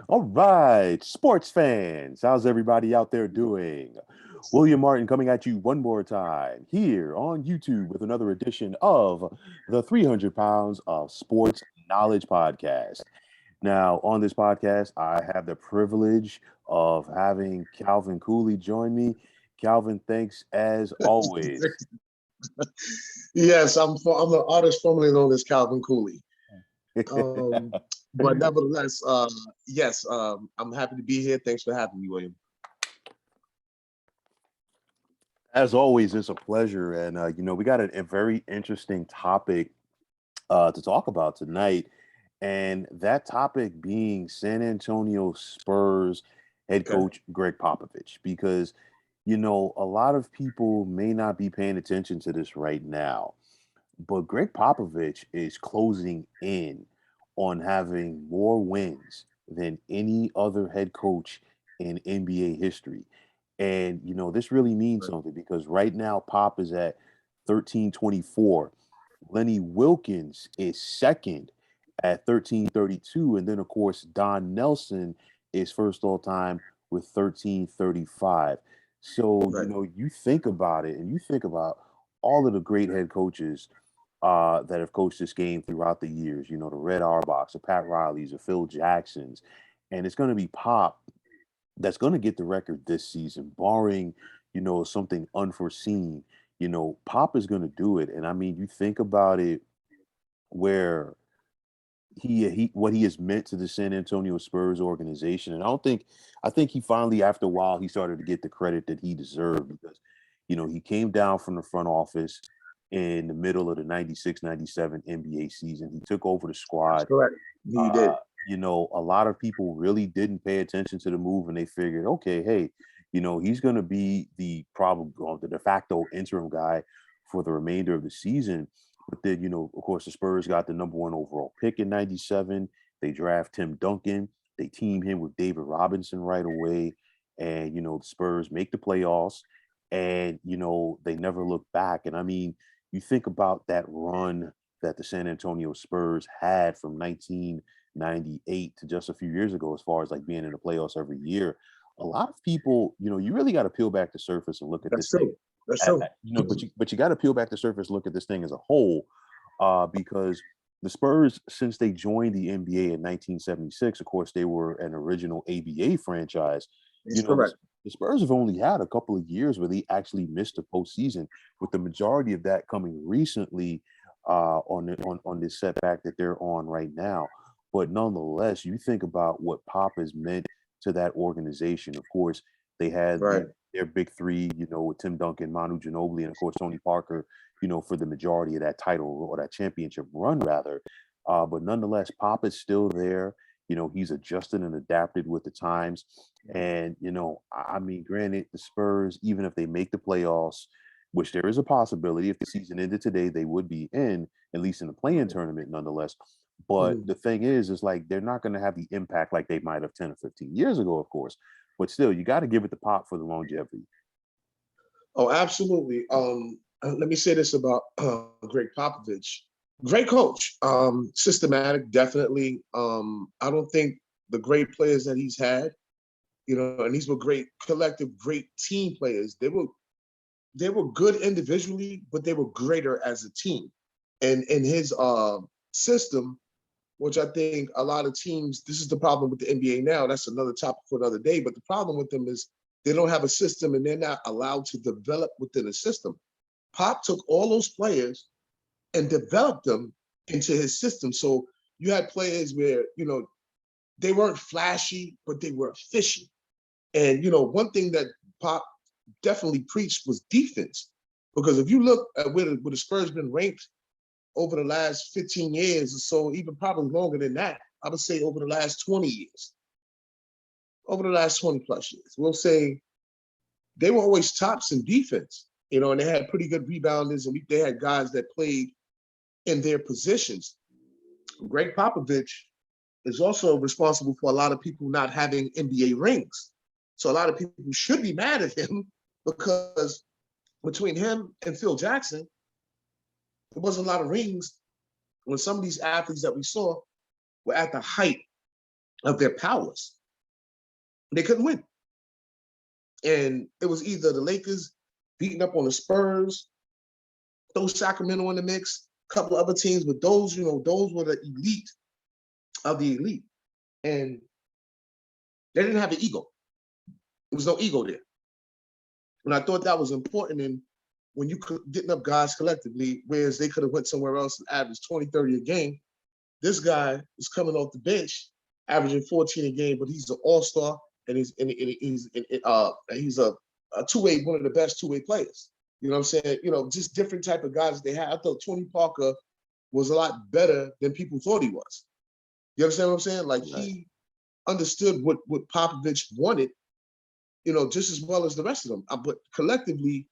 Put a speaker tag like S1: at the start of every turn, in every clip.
S1: All right, sports fans, how's everybody out there doing? William Martin coming at you one more time here on YouTube with another edition of the 300 Pounds of Sports Knowledge podcast. Now, on this podcast, I have the privilege of having Calvin Cooley join me. Calvin, thanks as always.
S2: Yes, I'm an artist formerly known as Calvin Cooley. Um, but nevertheless, yes, I'm happy to be here. Thanks for having me, William.
S1: As always, it's a pleasure. And, we got a very interesting topic to talk about tonight. And that topic being San Antonio Spurs head
S2: Okay.
S1: coach Gregg Popovich. Because, a lot of people may not be paying attention to this right now, but Gregg Popovich is closing in on having more wins than any other head coach in NBA history. And, this really means
S2: Right.
S1: something because right now Pop is at 1324. Lenny Wilkins is second at 1332. And then, of course, Don Nelson is first all time with 1335. So,
S2: Right.
S1: you think about it and you think about all of the great head coaches that have coached this game throughout the years. The Red Auerbachs, the Pat Rileys, the Phil Jacksons, and it's going to be Pop that's going to get the record this season, barring something unforeseen. Pop is going to do it, and I mean, you think about it, where he what he has meant to the San Antonio Spurs organization, and I think he finally, after a while, he started to get the credit that he deserved because he came down from the front office in the middle of the 96-97 NBA season. He took over the
S2: That's
S1: squad.
S2: correct. He did.
S1: uh, a lot of people really didn't pay attention to the move, and they figured, okay, hey, he's going to be the probably the de facto interim guy for the remainder of the season. But then, of course, the Spurs got the number one overall pick in '97. They draft Tim Duncan. They team him with David Robinson right away, and the Spurs make the playoffs, and they never look back. And I mean, you think about that run that the San Antonio Spurs had from 1998 to just a few years ago, as far as like being in the playoffs every year. A lot of people, you really got to peel back the surface and look at
S2: That's
S1: this thing.
S2: true. That's true.
S1: But you got to peel back the surface, look at this thing as a whole, because the Spurs, since they joined the NBA in 1976, of course, they were an original ABA franchise.
S2: That's
S1: The,
S2: correct.
S1: the Spurs have only had a couple of years where they actually missed the postseason, with the majority of that coming recently on this setback that they're on right now. But nonetheless, you think about what Pop has meant to that organization. Of course, they had
S2: Right.
S1: their big three, with Tim Duncan, Manu Ginobili, and of course Tony Parker, for the majority of that title or that championship run, rather. But nonetheless, Pop is still there. He's adjusted and adapted with the times. And, I mean, granted, the Spurs, even if they make the playoffs, which there is a possibility, if the season ended today, they would be in, at least in the play-in tournament, nonetheless. But
S2: Mhm.
S1: the thing is like they're not going to have the impact like they might have 10 or 15 years ago, of course. But still, you got to give it the Pop for the longevity.
S2: Oh, absolutely. Let me say this about Gregg Popovich. Great coach. Systematic, definitely. I don't think the great players that he's had, and these were great collective, great team players. They were good individually, but they were greater as a team. And in his system, which I think a lot of teams, this is the problem with the NBA now. That's another topic for another day. But the problem with them is they don't have a system and they're not allowed to develop within a system. Pop took all those players and developed them into his system. So you had players where, they weren't flashy, but they were efficient. And, one thing that Pop definitely preached was defense. Because if you look at where the Spurs been ranked over the last 15 years or so, even probably longer than that, I would say over the last 20 years, over the last 20 plus years, we'll say they were always tops in defense, and they had pretty good rebounders and they had guys that played in their positions. Gregg Popovich is also responsible for a lot of people not having NBA rings. So a lot of people should be mad at him because between him and Phil Jackson, there wasn't a lot of rings when some of these athletes that we saw were at the height of their powers. They couldn't win. And it was either the Lakers beating up on the Spurs, throw Sacramento in the mix, a couple other teams, but those, those were the elite of the elite. And they didn't have an ego. There was no ego there. And I thought that was important. And when you getting up guys collectively, whereas they could have went somewhere else and averaged 20, 30 a game, this guy is coming off the bench, averaging 14 a game, but he's an all-star, and he's a two-way, one of the best two-way players. You know what I'm saying? Just different type of guys they had. I thought Tony Parker was a lot better than people thought he was. You understand what I'm saying? Like, he understood what Popovich wanted, just as well as the rest of them. But collectively,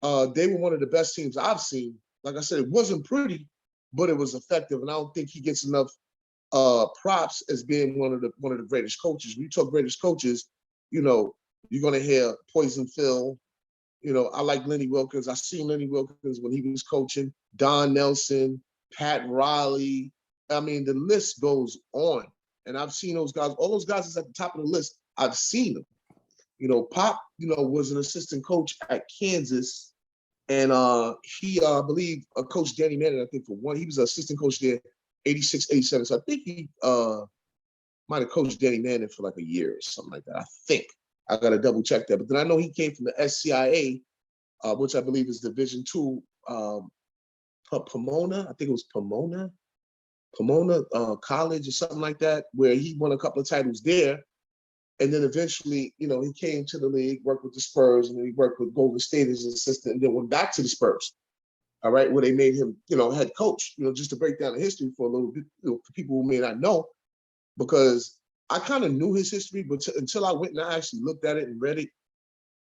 S2: they were one of the best teams I've seen. Like I said, it wasn't pretty, but it was effective, and I don't think he gets enough props as being one of the greatest coaches. When you talk greatest coaches, you're gonna hear Poison Phil. I like Lenny Wilkens. I seen Lenny Wilkens when he was coaching. Don Nelson, Pat Riley. I mean, the list goes on, and I've seen those guys. All those guys is at the top of the list. I've seen them. Pop, was an assistant coach at Kansas, and he, I believe, coached Danny Manning, I think, for one. He was an assistant coach there, 86, 87. So I think he might have coached Danny Manning for like a year or something like that. I think. I got to double check that. But then I know he came from the SCIA, which I believe is Division II, Pomona. I think it was Pomona College or something like that, where he won a couple of titles there. And then eventually, he came to the league, worked with the Spurs, and then he worked with Golden State as an assistant, and then went back to the Spurs, all right, where they made him, head coach, just to break down the history for a little bit, for people who may not know, because I kind of knew his history, but until I went and I actually looked at it and read it,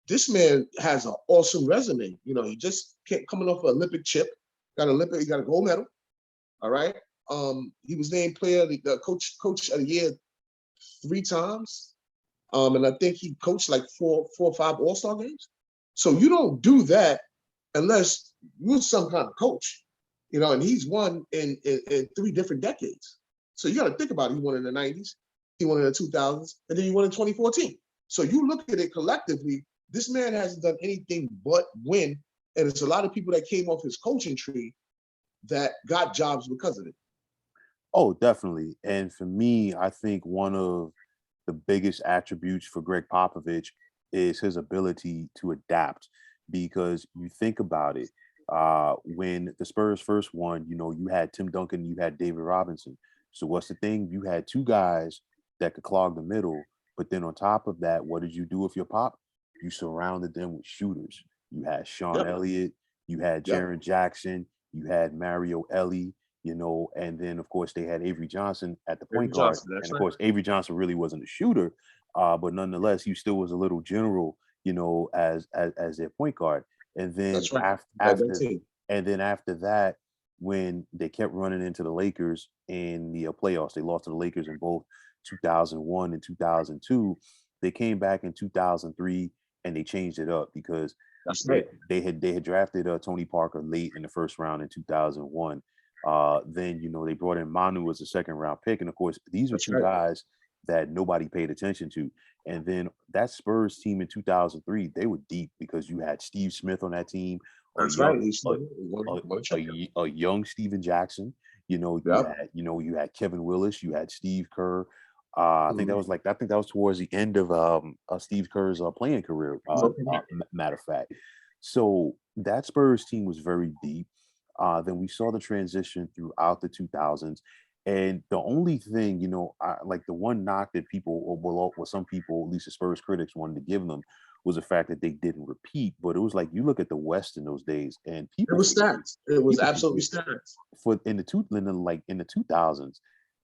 S2: this man has an awesome resume. He just coming off an Olympic chip, he got a gold medal, all right? He was named player, the coach of the year 3 times. And I think he coached like 4 or 5 All-Star games. So you don't do that unless you're some kind of coach, and he's won in 3 different decades. So you got to think about it. He won in the 90s, he won in the 2000s, and then he won in 2014. So you look at it collectively, this man hasn't done anything but win. And it's a lot of people that came off his coaching tree that got jobs because of it.
S1: Oh, definitely. And for me, I think one of the biggest attributes for Gregg Popovich is his ability to adapt. Because you think about it, when the Spurs first won, you had Tim Duncan, you had David Robinson. So what's the thing? You had 2 guys that could clog the middle. But then on top of that, what did you do with your pop? You surrounded them with shooters. You had Sean Elliott, you had Jaren Jackson, you had Mario Ellie, and then of course they had Avery Johnson at the point guard. And of course, Avery Johnson really wasn't a shooter, but nonetheless, he still was a little general, as their point guard. And then after that, when they kept running into the Lakers in the playoffs, they lost to the Lakers in both 2001 and 2002. They came back in 2003 and they changed it up because they had drafted Tony Parker late in the first round in 2001. Then they brought in Manu as a 2nd round pick, and of course these are 2 guys that nobody paid attention to. And then that Spurs team in 2003, they were deep because you had Steve Smith on that team, a young Steven Jackson. You had Kevin Willis, you had Steve Kerr. I think that was towards the end of Steve Kerr's playing career. Matter of fact, so that Spurs team was very deep. Then we saw the transition throughout the 2000s. And the only thing, like the one knock that some people, at least the Spurs critics, wanted to give them was the fact that they didn't repeat. But it was like, you look at the West in those days, and people.
S2: It was stacked. It was absolutely stacked.
S1: In the 2000s,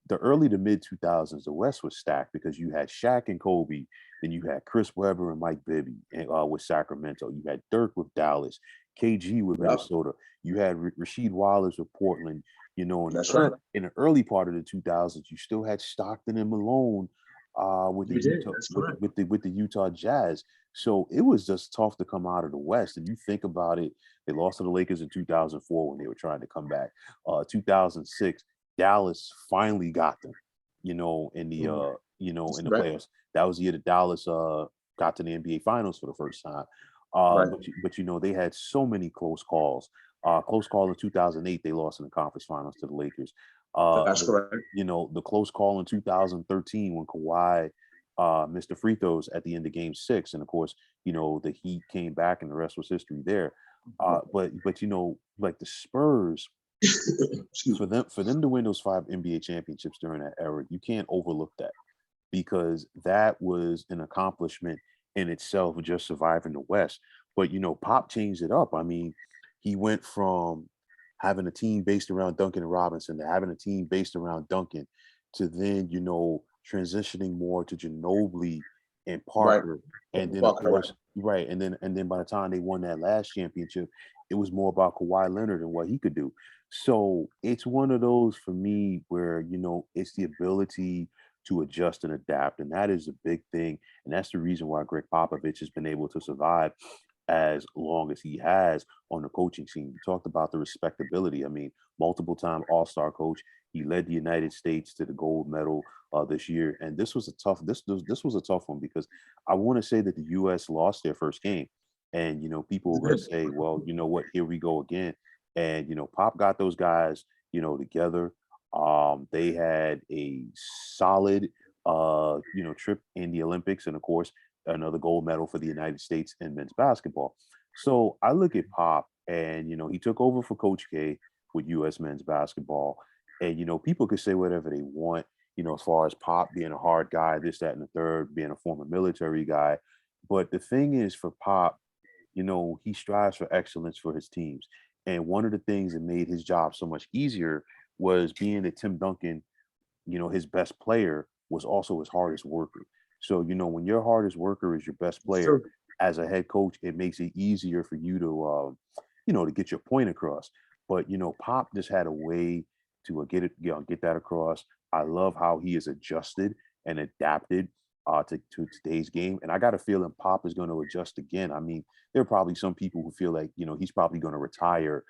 S1: the early to mid 2000s, the West was stacked because you had Shaq and Kobe, then you had Chris Webber and Mike Bibby with Sacramento, you had Dirk with Dallas, KG with Minnesota, you had Rasheed Wallace with Portland. In the early part of the 2000s, you still had Stockton and Malone with the Utah Jazz. So it was just tough to come out of the West. And you think about it, they lost to the Lakers in 2004 when they were trying to come back. 2006, Dallas finally got them, in in the
S2: Right.
S1: playoffs. That was the year that Dallas got to the NBA Finals for the first time.
S2: Right.
S1: But they had so many close calls. Close call in 2008, they lost in the conference finals to the Lakers.
S2: That's correct.
S1: The close call in 2013 when Kawhi missed the free throws at the end of Game 6, and of course, the Heat came back, and the rest was history there. But like the Spurs,
S2: Excuse me.
S1: for them to win those 5 NBA championships during that era, you can't overlook that, because that was an accomplishment in itself, just surviving the West. But Pop changed it up. I mean, he went from having a team based around Duncan and Robinson to having a team based around Duncan to then, transitioning more to Ginobili and
S2: Right.
S1: Parker. And then of
S2: Parker, right.
S1: course, right. And then by the time they won that last championship, it was more about Kawhi Leonard and what he could do. So it's one of those for me where, it's the ability to adjust and adapt. And that is a big thing. And that's the reason why Gregg Popovich has been able to survive as long as he has on the coaching scene. You talked about the respectability. I mean, multiple time All-Star coach. He led the United States to the gold medal this year. And this was a tough one, because I want to say that the US lost their first game. And people were going to say, well, you know what, here we go again. And Pop got those guys, together. They had a solid trip in the Olympics, and of course another gold medal for the United States in men's basketball. So I look at Pop, and he took over for Coach K with US men's basketball. And people could say whatever they want, as far as Pop being a hard guy, this, that, and the third, being a former military guy. But the thing is, for Pop, he strives for excellence for his teams. And one of the things that made his job so much easier was being that Tim Duncan, his best player, was also his hardest worker. So, when your hardest worker is your best player,
S2: True.
S1: as a head coach, it makes it easier for you to get your point across. But, Pop just had a way to get that across. I love how he has adjusted and adapted to today's game. And I got a feeling Pop is going to adjust again. I mean, there are probably some people who feel like, he's probably going to retire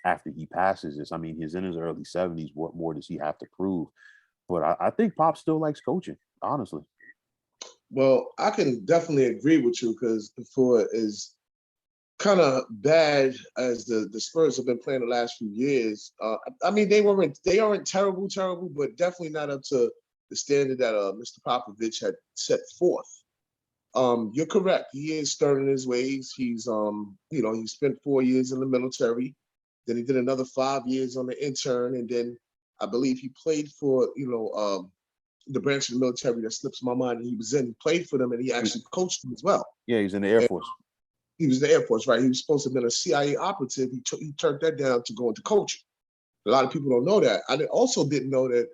S1: after he passes this. I mean, he's in his early 70s. What more does he have to prove? But I think Pop still likes coaching, honestly.
S2: Well, I can definitely agree with you, because for as kind of bad as the Spurs have been playing the last few years, I mean, they aren't terrible, but definitely not up to the standard that Mr. Popovich had set forth. You're correct. He is stern in his ways. He's he spent 4 years in the military, then he did another 5 years on the intern, and then I believe he played for the branch of the military that slips my mind. And he was in, he played for them, and he actually coached them as well.
S1: Yeah, he's in the Air
S2: And
S1: Force.
S2: he was in the Air Force, right? He was supposed to have been a CIA operative. He turned that down to go into coaching. A lot of people don't know that. I also didn't know that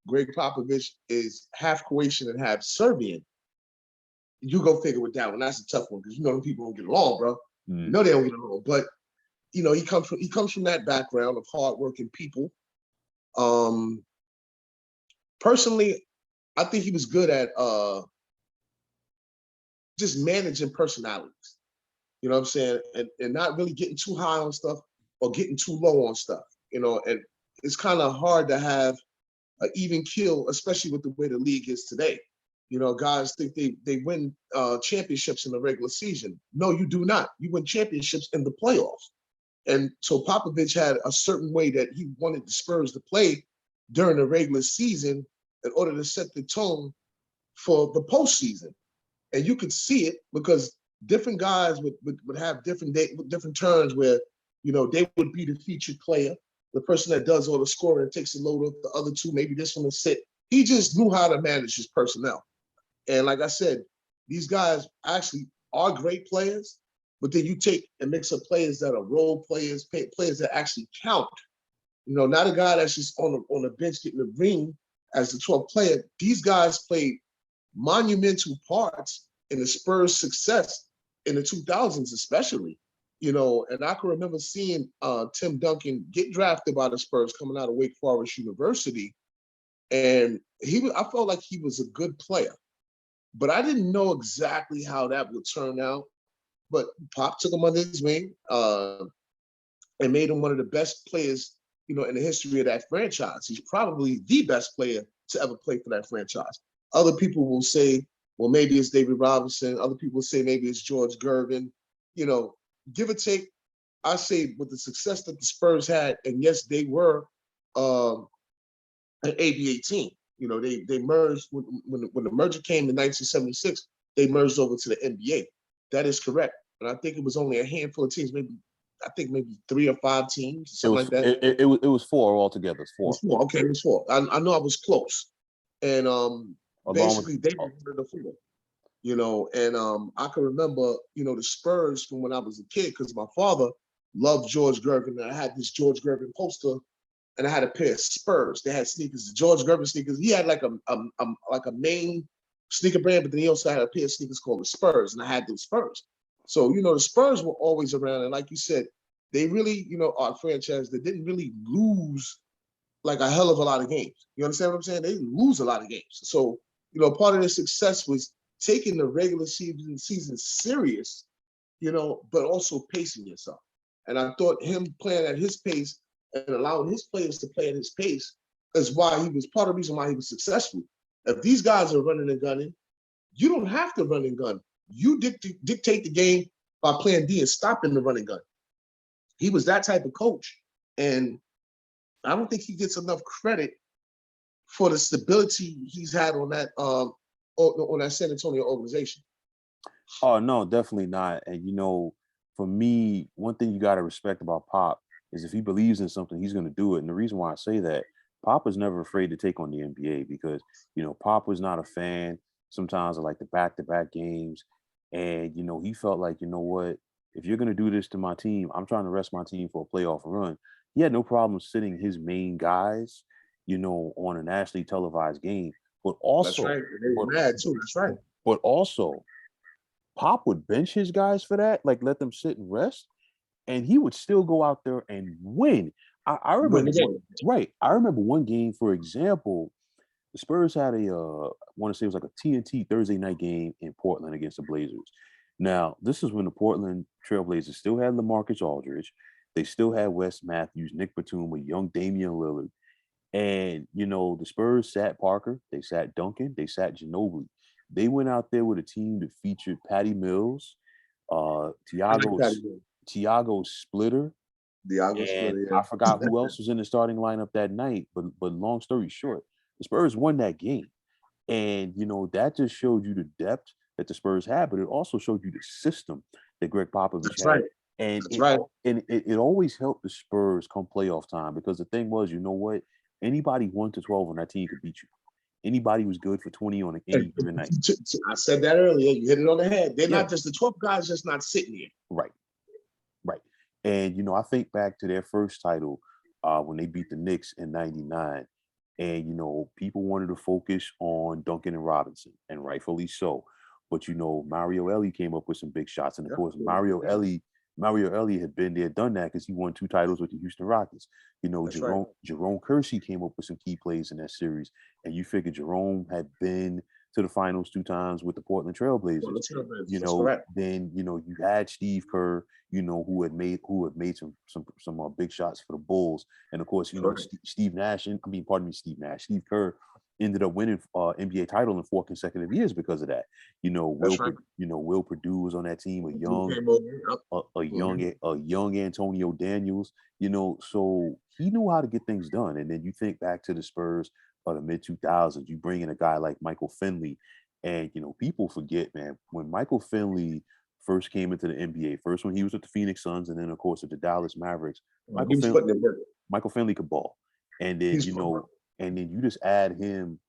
S2: Gregg Popovich is half Croatian and half Serbian. You go figure with that one. That's a tough one, because them people don't get along, bro.
S1: Mm.
S2: You know they don't get along. But he comes from that background of hardworking people. Personally, I think he was good at just managing personalities. You know what I'm saying? And not really getting too high on stuff or getting too low on stuff. And it's kind of hard to have an even kill, especially with the way the league is today. Guys think they win championships in the regular season. No, you do not. You win championships in the playoffs. And so Popovich had a certain way that he wanted the Spurs to play during the regular season in order to set the tone for the postseason. And you could see it, because different guys would have different turns where, they would be the featured player, the person that does all the scoring and takes the load off the other two. Maybe this one will sit. He just knew how to manage his personnel. And like I said, these guys actually are great players, but then you take and mix up players that are role players, players that actually count. Not a guy that's just on the bench getting the ring as the 12th player. These guys played monumental parts in the Spurs' success in the 2000s, especially. And I can remember seeing Tim Duncan get drafted by the Spurs coming out of Wake Forest University, and I felt like he was a good player, but I didn't know exactly how that would turn out. But Pop took him under his wing and made him one of the best players, in the history of that franchise. He's probably the best player to ever play for that franchise. Other people will say, well, maybe it's David Robinson. Other people say maybe it's George Gervin. You know, give or take, I say with the success that the Spurs had, and yes, they were an ABA team. You know, they merged when the merger came in 1976. They merged over to the NBA. That is correct, and I think it was only a handful of teams, maybe 3 or 5 teams, something like that.
S1: It was 4 altogether. It's 4.
S2: It was 4. Okay, it was 4. I know I was close, and basically
S1: with,
S2: they were one of the 4. You know, and I can remember, you know, the Spurs from when I was a kid because my father loved George Gervin, and I had this George Gervin poster, and I had a pair of Spurs. They had sneakers, the George Gervin sneakers. He had like a main sneaker brand, but then he also had a pair of sneakers called the Spurs, and I had those Spurs. So, you know, the Spurs were always around, and like you said, they really, you know, are a franchise that didn't really lose like a hell of a lot of games. You understand what I'm saying? They lose a lot of games. So, you know, part of their success was taking the regular season serious, you know, but also pacing yourself. And I thought him playing at his pace and allowing his players to play at his pace is why he was part of the reason why he was successful. If these guys are running and gunning, you don't have to run and gun. You dictate the game by playing D and stopping the run and gun. He was that type of coach. And I don't think he gets enough credit for the stability he's had on that San Antonio organization.
S1: Oh no, definitely not. And you know, for me, one thing you got to respect about Pop is if he believes in something, he's going to do it. And the reason why I say that, Pop was never afraid to take on the NBA because you know Pop was not a fan sometimes of like the back-to-back games, and you know he felt like you know what, if you're going to do this to my team, I'm trying to rest my team for a playoff run. He had no problem sitting his main guys, you know, on a nationally televised game, but
S2: That's
S1: also,
S2: right. They were
S1: but
S2: mad too. That's right.
S1: but also Pop would bench his guys for that, like let them sit and rest, and he would still go out there and win. I
S2: Win
S1: remember
S2: the game.
S1: right. I remember one game, for example, the Spurs had I want to say it was like a TNT Thursday night game in Portland against the Blazers. Now, this is when the Portland Trailblazers still had LaMarcus Aldridge. They still had Wes Matthews, Nick Batum, with young Damian Lillard. And, you know, the Spurs sat Parker, they sat Duncan, they sat Ginobili. They went out there with a team that featured Patty Mills,
S2: I like that.
S1: Tiago Splitter,
S2: Diago
S1: and
S2: Splitter,
S1: I
S2: yeah.
S1: forgot who else was in the starting lineup that night. But long story short, the Spurs won that game. And you know, that just showed you the depth that the Spurs had, but it also showed you the system that Gregg Popovich
S2: That's
S1: had.
S2: right.
S1: And
S2: That's right.
S1: it always helped the Spurs come playoff time because the thing was, you know what? Anybody 1 to 12 on that team could beat you. Anybody was good for 20 on any given night.
S2: I said that earlier. You hit it on the head. They're
S1: Yeah.
S2: not just the 12 guys, just not sitting here.
S1: Right. Right. And you know, I think back to their first title when they beat the Knicks in '99. And you know, people wanted to focus on Duncan and Robinson, and rightfully so. But you know, Mario Elie came up with some big shots, and of course, Mario Elie had been there, done that because he won 2 titles with the Houston Rockets. You know,
S2: That's right.
S1: Jerome Kersey came up with some key plays in that series, and you figure Jerome had been to the finals 2 times with the Portland Trailblazers. You
S2: That's
S1: know,
S2: correct.
S1: then you know you had Steve Kerr, you know, who had made some big shots for the Bulls, and of course, you know, Steve Nash. Steve Kerr ended up winning NBA title in 4 consecutive years because of that. You know, Will Perdue was on that team, a young Antonio Daniels. You know, so he knew how to get things done. And then you think back to the Spurs of the mid 2000s. You bring in a guy like Michael Finley, and you know, people forget, man, when Michael Finley first came into the NBA, first when he was with the Phoenix Suns, and then of course with the Dallas Mavericks, Michael Finley could ball. And then and then you just add him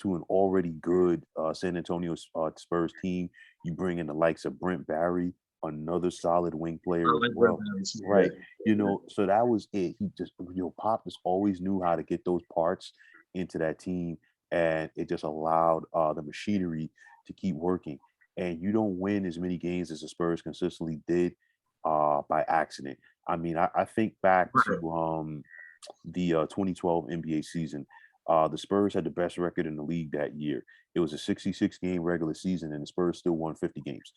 S1: to an already good San Antonio Spurs team. You bring in the likes of Brent Barry, another solid wing player as well. Right. You know, so that was it. He just, you know, Pop just always knew how to get those parts into that team, and it just allowed the machinery to keep working. And you don't win as many games as the Spurs consistently did by accident. I mean, I think back to the 2012 NBA season. The Spurs had the best record in the league that year. It was a 66 game regular season, and the Spurs still won 50 games.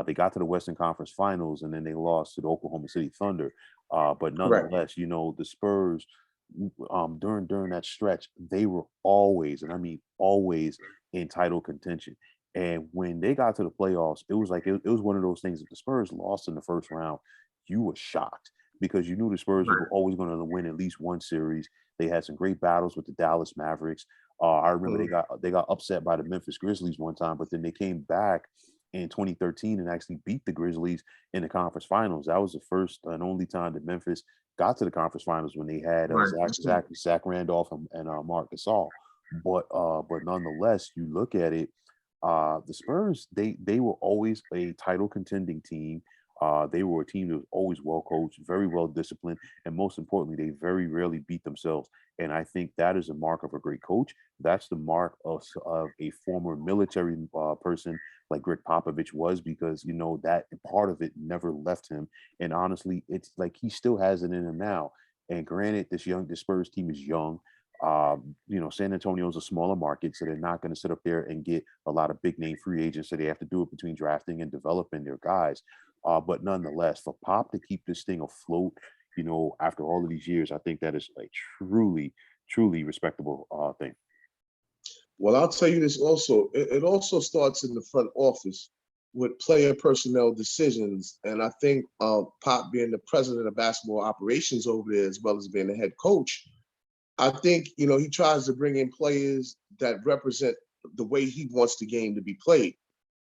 S1: They got to the Western Conference Finals, and then they lost to the Oklahoma City Thunder. But nonetheless, you know, the Spurs during that stretch, they were always, and I mean always, in title contention. And when they got to the playoffs, it was like it was one of those things. If the Spurs lost in the first round, you were shocked because you knew the Spurs
S2: Right.
S1: were always going to win at least one series. They had some great battles with the Dallas Mavericks. I remember
S2: Mhm.
S1: they got upset by the Memphis Grizzlies one time, but then they came back in 2013 and actually beat the Grizzlies in the conference finals. That was the first and only time that Memphis got to the conference finals when they had
S2: Right. That's true.
S1: Zach Randolph and Marc Gasol. But nonetheless, you look at it, the Spurs they were always a title contending team. They were a team that was always well coached, very well disciplined, and most importantly, they very rarely beat themselves. And I think that is a mark of a great coach. That's the mark of a former military person like Gregg Popovich was, because you know that part of it never left him. And honestly, it's like he still has it in him now. And granted, this Spurs team is young. You know, San Antonio is a smaller market, so they're not going to sit up there and get a lot of big name free agents. So they have to do it between drafting and developing their guys. But nonetheless, for Pop to keep this thing afloat, you know, after all of these years, I think that is a truly respectable thing.
S2: Well, I'll tell you this also. It also starts in the front office with player personnel decisions. And I think Pop being the president of basketball operations over there, as well as being the head coach, I think, he tries to bring in players that represent the way he wants the game to be played.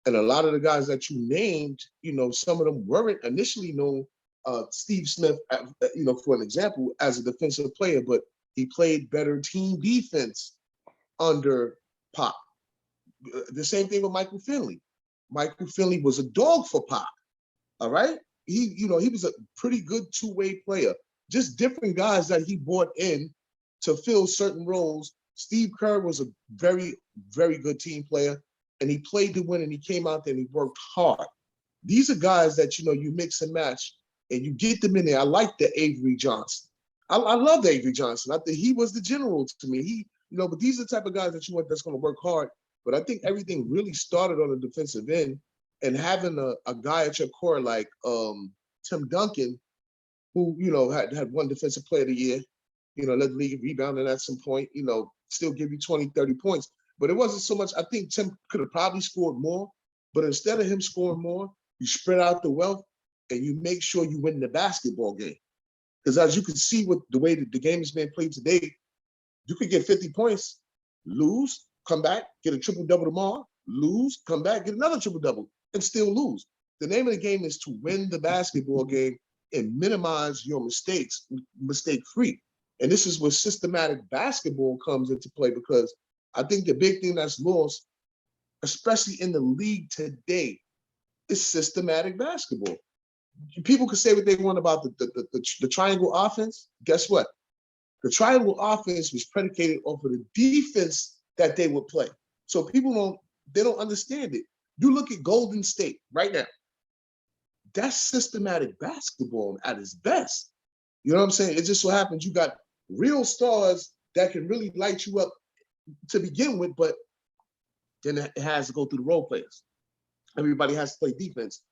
S2: And a lot of the guys that you named, some of them weren't initially known. Steve Smith, for an example, as a defensive player, but he played better team defense under Pop. The same thing with Michael Finley. Michael Finley was a dog for Pop. All right. He was a pretty good two-way player. Just different guys that he brought in to fill certain roles. Steve Kerr was a very, very good team player, and he played to win, and he came out there and he worked hard. These are guys that, you mix and match, and you get them in there. I like the Avery Johnson. I love Avery Johnson. I think he was the general to me. But these are the type of guys that you want that's going to work hard. But I think everything really started on the defensive end, and having a guy at your core like Tim Duncan, who, had one defensive player of the year, led the league in rebounding at some point, still give you 20, 30 points. But it wasn't so much. I think Tim could have probably scored more, but instead of him scoring more, you spread out the wealth and you make sure you win the basketball game. Because as you can see with the way that the game is being played today, you could get 50 points, lose, come back, get a triple-double tomorrow, lose, come back, get another triple-double, and still lose. The name of the game is to win the basketball game and minimize your mistakes, mistake-free. And this is where systematic basketball comes into play, because I think the big thing that's lost, especially in the league today, is systematic basketball. People can say what they want about the triangle offense. Guess what? The triangle offense was predicated off of the defense that they would play. So people don't understand it. You look at Golden State right now. That's systematic basketball at its best. You know what I'm saying? It just so happens you got real stars that can really light you up to begin with, but then it has to go through the role players. Everybody has to play defense.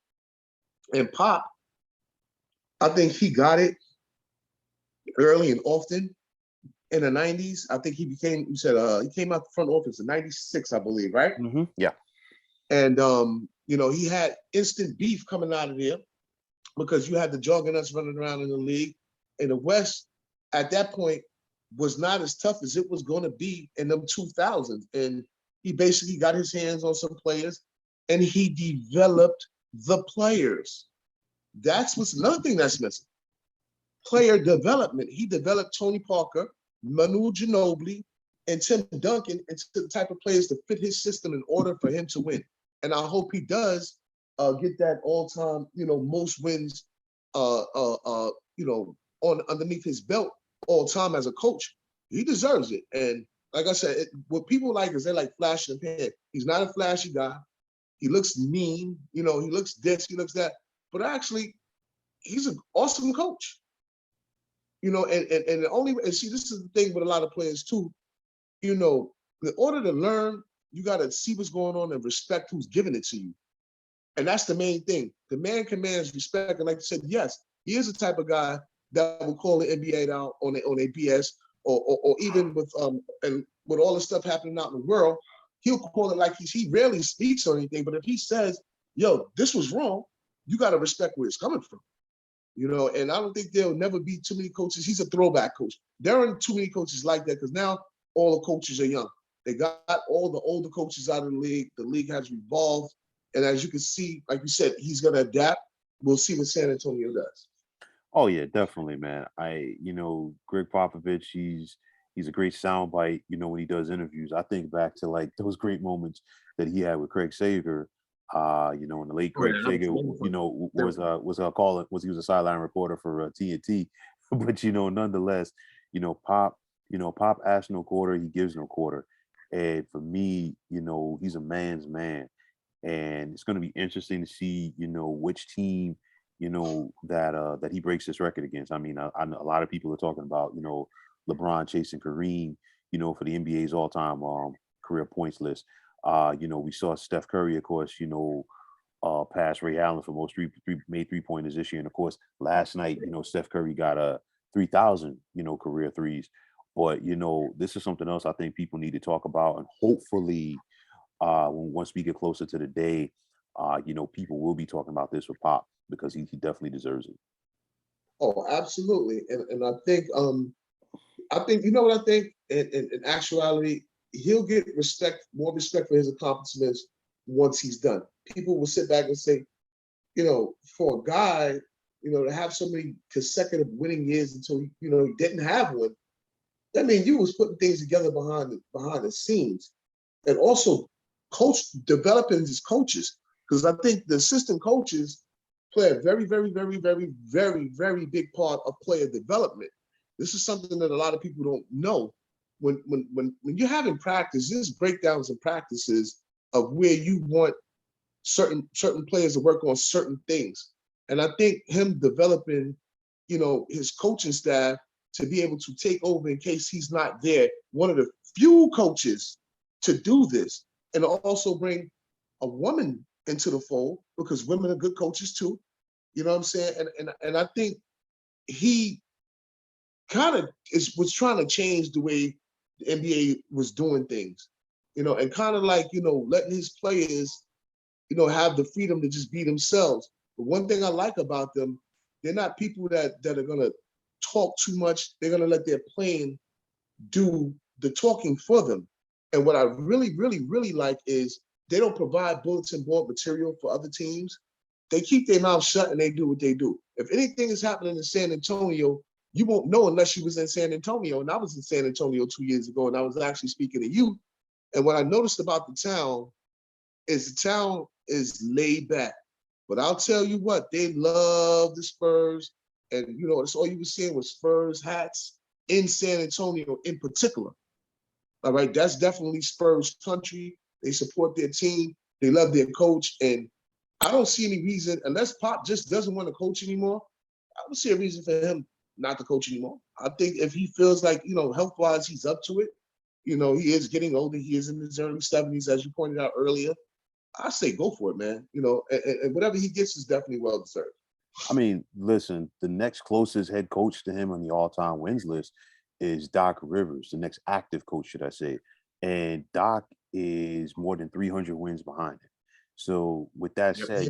S2: And Pop, I think he got it early and often. In the 90s, I think he came out the front office in 96, I believe, right?
S1: Mm-hmm. Yeah.
S2: And, he had instant beef coming out of there because you had the juggernauts running around in the league. And the West, at that point, was not as tough as it was going to be in them 2000s. And he basically got his hands on some players, and he developed the players. That's what's another thing that's missing. Player development. He developed Tony Parker, Manu Ginobili, and Tim Duncan into the type of players to fit his system in order for him to win. And I hope he does get that all-time, most wins, on underneath his belt all time as a coach. He deserves it. And like I said, what people like is they like flash in the pan. He's not a flashy guy. He looks mean. He looks this, he looks that. But actually, he's an awesome coach. And the only and see, this is the thing with a lot of players too. In order to learn, you got to see what's going on and respect who's giving it to you. And that's the main thing. The man commands respect. And like I said, yes, he is the type of guy that will call the NBA out on a BS, or even with and with all the stuff happening out in the world, he'll call it like he rarely speaks on anything. But if he says, "Yo, this was wrong," you got to respect where it's coming from. And I don't think there'll never be too many coaches. He's a throwback coach. There aren't too many coaches like that because now all the coaches are young. They got all the older coaches out of the league. The league has revolved. And as you can see, like you said, he's going to adapt. We'll see what San Antonio does.
S1: Oh yeah, definitely, man. Greg Popovich, he's a great soundbite, when he does interviews. I think back to like those great moments that he had with Craig Sager. And the late Craig Sager, was he was a sideline reporter for TNT, but nonetheless, Pop, Pop asks no quarter, he gives no quarter, and for me, he's a man's man, and it's going to be interesting to see, which team, that he breaks this record against. I mean, a lot of people are talking about, LeBron chasing Kareem, for the NBA's all-time career points list. We saw Steph Curry, of course, pass Ray Allen for most made three-pointers this year. And of course, last night, Steph Curry got a 3,000, career threes. But, this is something else I think people need to talk about. And hopefully, once we get closer to the day, people will be talking about this with Pop because he definitely deserves it.
S2: Oh, absolutely. And I think what I think in actuality, he'll get more respect for his accomplishments once he's done. People will sit back and say, for a guy, to have so many consecutive winning years until he didn't have one, that means you was putting things together behind the scenes, and also developing his coaches, because I think the assistant coaches play a very, very, very, very, very, very big part of player development. This is something that a lot of people don't know. When you're having practice, there's breakdowns and practices of where you want certain players to work on certain things. And I think him developing, his coaching staff to be able to take over in case he's not there, one of the few coaches to do this, and also bring a woman into the fold, because women are good coaches too. You know what I'm saying? And I think he kind of was trying to change the way the NBA was doing things, and kind of like, letting his players, have the freedom to just be themselves. But one thing I like about them, they're not people that are going to talk too much. They're going to let their playing do the talking for them. And what I really, really, really like is they don't provide bulletin board material for other teams. They keep their mouth shut and they do what they do. If anything is happening in San Antonio, you won't know unless you was in San Antonio. And I was in San Antonio 2 years ago, and I was actually speaking to you. And what I noticed about the town is laid back. But I'll tell you what, they love the Spurs. And, that's all you were seeing was Spurs hats in San Antonio in particular. All right, that's definitely Spurs country. They support their team. They love their coach. And I don't see any reason, unless Pop just doesn't want to coach anymore, I don't see a reason for him not to coach anymore. I think if he feels like, health-wise, he's up to it. He is getting older. He is in his early 70s, as you pointed out earlier. I say go for it, man. And whatever he gets is definitely well-deserved.
S1: I mean, listen, the next closest head coach to him on the all-time wins list is Doc Rivers, the next active coach, should I say. And Doc is more than 300 wins behind him. So with that said,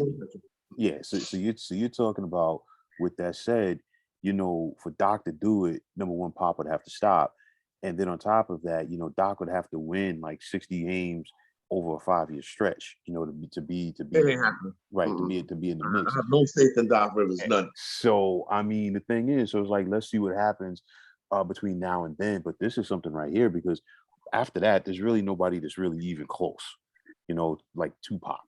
S1: so you're talking about, with that said, for Doc to do it, number one, Pop would have to stop. And then on top of that, Doc would have to win like 60 games over a 5-year stretch, to be right, to be in the mix.
S2: I have no faith in Doc Rivers, none.
S1: So I mean, the thing is, so it's like, let's see what happens between now and then. But this is something right here, because after that, there's really nobody that's really even close, like Tupac.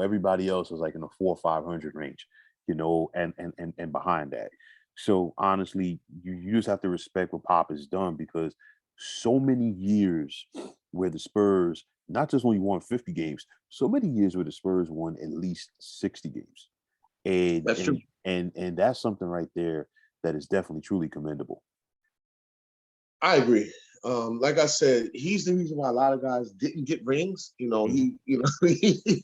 S1: Everybody else is like in the 400 or 500 range, and behind that. So honestly, you just have to respect what Pop has done, because so many years where the Spurs not just only won 50 games, so many years where the Spurs won at least 60 games. And
S2: that's true.
S1: And that's something right there that is definitely truly commendable.
S2: I agree. Like I said, he's the reason why a lot of guys didn't get rings. He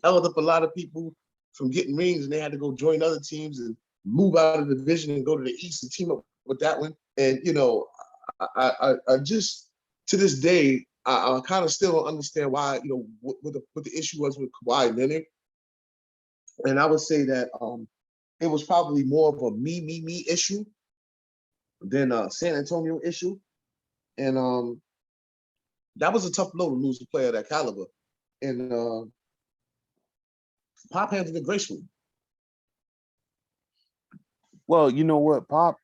S2: held up a lot of people from getting rings, and they had to go join other teams and move out of the division and go to the East and team up with that one. And I just to this day, I kind of still don't understand why, what the issue was with Kawhi Leonard. And I would say that it was probably more of a me issue than a San Antonio issue. And that was a tough blow to lose a player of that caliber. And Pop handled it gracefully.
S1: Well, you know what, Pop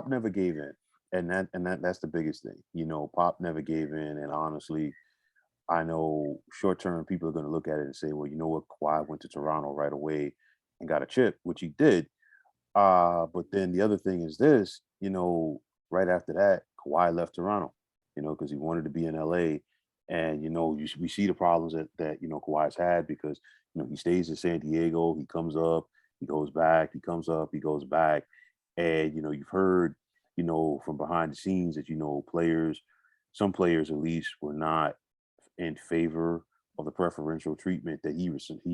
S1: never gave in, and that's the biggest thing. Pop never gave in, and honestly, I know short term people are going to look at it and say, well, you know what, Kawhi went to Toronto right away and got a chip, which he did. But then the other thing is this, right after that, Kawhi left Toronto, because he wanted to be in LA. And, we see the problems that Kawhi's had because, he stays in San Diego, he comes up, he goes back, he comes up, he goes back. And, you've heard, from behind the scenes that, some players at least were not in favor of the preferential treatment that he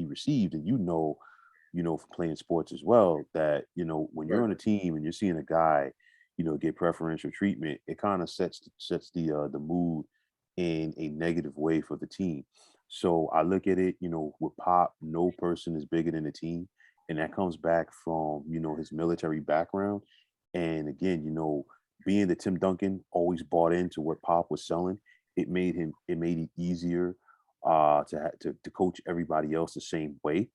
S1: received. And from playing sports as well, that when you're
S2: Right.
S1: on a team and you're seeing a guy, get preferential treatment, it kind of sets the mood in a negative way for the team. So I look at it, with Pop, no person is bigger than the team, and that comes back from his military background. And again, being that Tim Duncan always bought into what Pop was selling, it made it easier to coach everybody else the same way.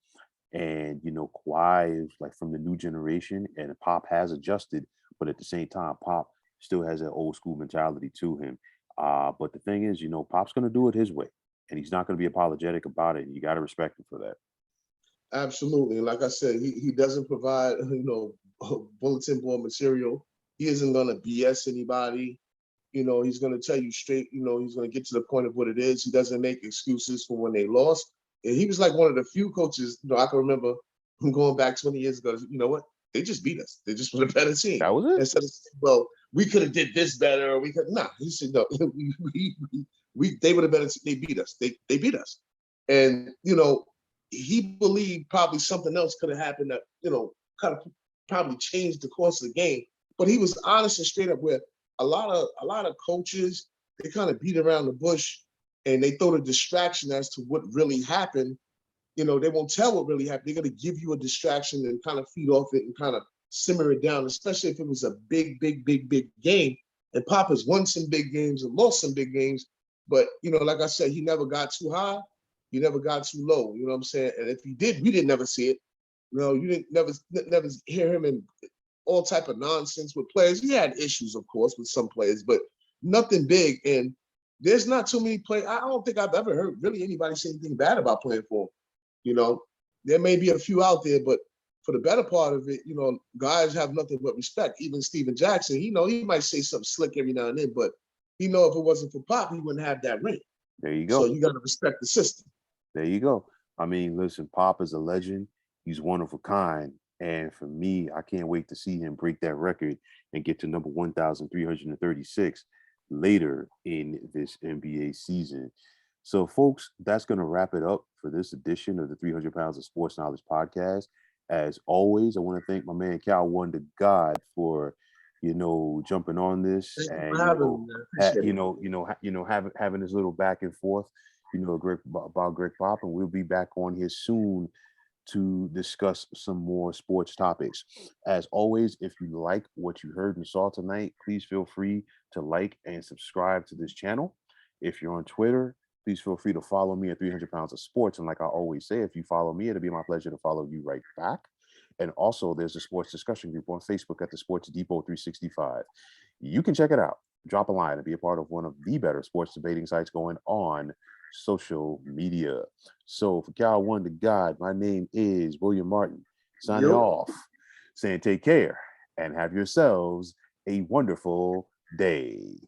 S1: And Kawhi is like from the new generation, and Pop has adjusted, but at the same time, Pop still has that old school mentality to him. But the thing is, Pop's going to do it his way, and he's not going to be apologetic about it. And you got to respect him for that.
S2: Absolutely. And like I said, he doesn't provide, bulletin board material. He isn't going to BS anybody. He's going to tell you straight, he's going to get to the point of what it is. He doesn't make excuses for when they lost. And he was like one of the few coaches, I can remember him going back 20 years ago. You know what? They just beat us. They just were a better team.
S1: That was it.
S2: Instead of saying, well, we could have did this better. Or we could nah. He said, no, they would have better. They beat us. They beat us. And he believed probably something else could have happened that, kind of probably changed the course of the game. But he was honest and straight up with a lot of coaches, they kind of beat around the bush and they throw the distraction as to what really happened. They won't tell what really happened. They're going to give you a distraction and kind of feed off it and kind of simmer it down, especially if it was a big game. And Pop has won some big games and lost some big games. But, like I said, he never got too high. He never got too low. You know what I'm saying? And if he did, we didn't never see it. You didn't never hear him in all type of nonsense with players. He had issues, of course, with some players, but nothing big. And there's not too many players. I don't think I've ever heard really anybody say anything bad about playing for him. There may be a few out there, but for the better part of it, guys have nothing but respect. Even Steven Jackson, he might say something slick every now and then, but if it wasn't for Pop, he wouldn't have that ring.
S1: There you
S2: So
S1: go.
S2: you got to respect the system.
S1: There you go. I mean, listen, Pop is a legend. He's one of a kind. And for me, I can't wait to see him break that record and get to number 1,336 later in this NBA season. So, folks, that's going to wrap it up for this edition of the 300 Pounds of Sports Knowledge podcast. As always, I want to thank my man Cal Wonder God for, jumping on this and having this little back and forth, about Gregg Pop, and we'll be back on here soon to discuss some more sports topics. As always, if you like what you heard and saw tonight, please feel free to like and subscribe to this channel. If you're on Twitter, please feel free to follow me at 300 Pounds of Sports. And like I always say, if you follow me, it'll be my pleasure to follow you right back. And also, there's a sports discussion group on Facebook at the Sports Depot 365. You can check it out. Drop a line and be a part of one of the better sports debating sites going on social media. So for Cal Wonder God, my name is William Martin, signing off, saying take care and have yourselves a wonderful day.